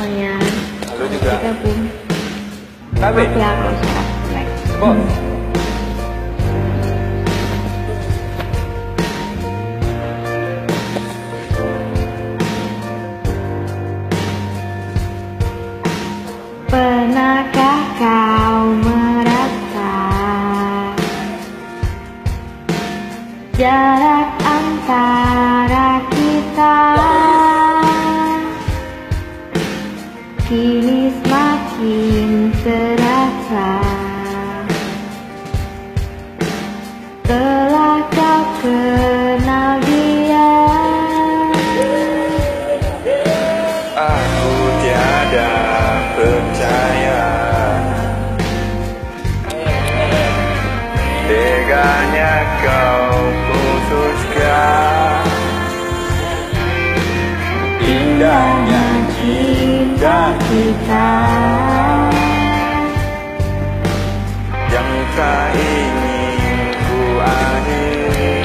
kalian. Halo juga. Gabung. Tapi Ya, kalau sudah like. kok Pernahkah kau merasa jarak antara kita kini semakin terasa? Telah kau kenal dia. aku tiada percaya teganya kau putuskan indahnya cinta Kita yang tak ingin ku akhiri.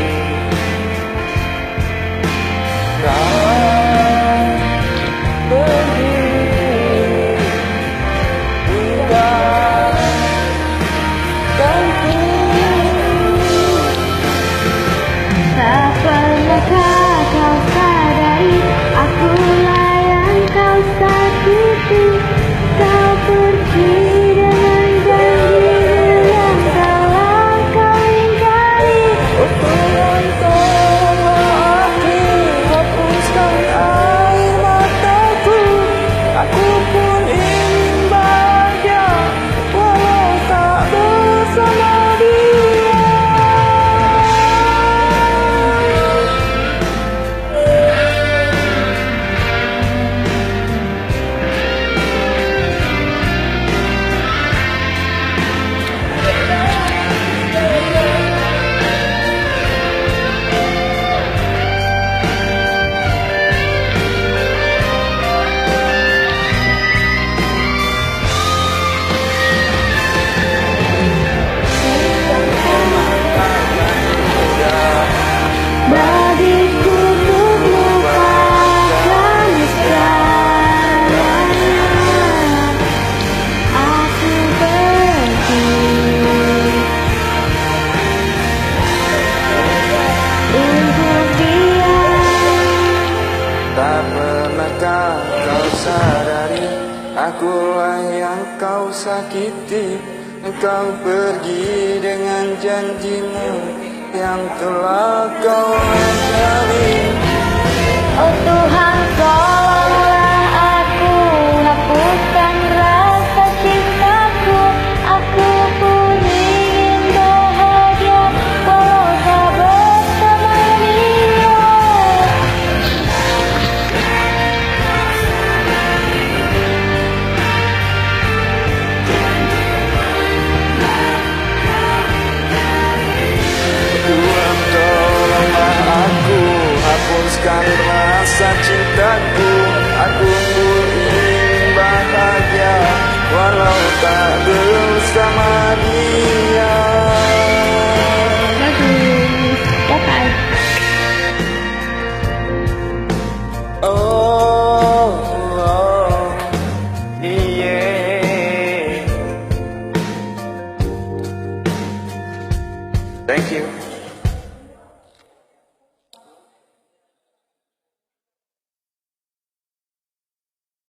Kau pergi tinggalkanku. tak pernahkah kau sadari akulah yang kau sakiti. Kau pergi dengan janji yang telah kau ingkari. Tuhan tolong aku, hapuskan air mataku. Aku pun ingin bahagia, walau tak bersama dia. Bagiku untuk lupakan segalanya. Aku pergi untuk dia. Tak pernahkah kau sadari akulah yang kau sakiti. Engkau pergi dengan janjimu yang telah kau ingkari. Oh Tuhan, tolonglah aku, hapuskan rasa cintaku. Aku pun ingin bahagia, walau tak bersama dia. Tuhan tolonglah aku, hapuskan rasa cintaku. Aku pun ingin bahagia, walau tak bersama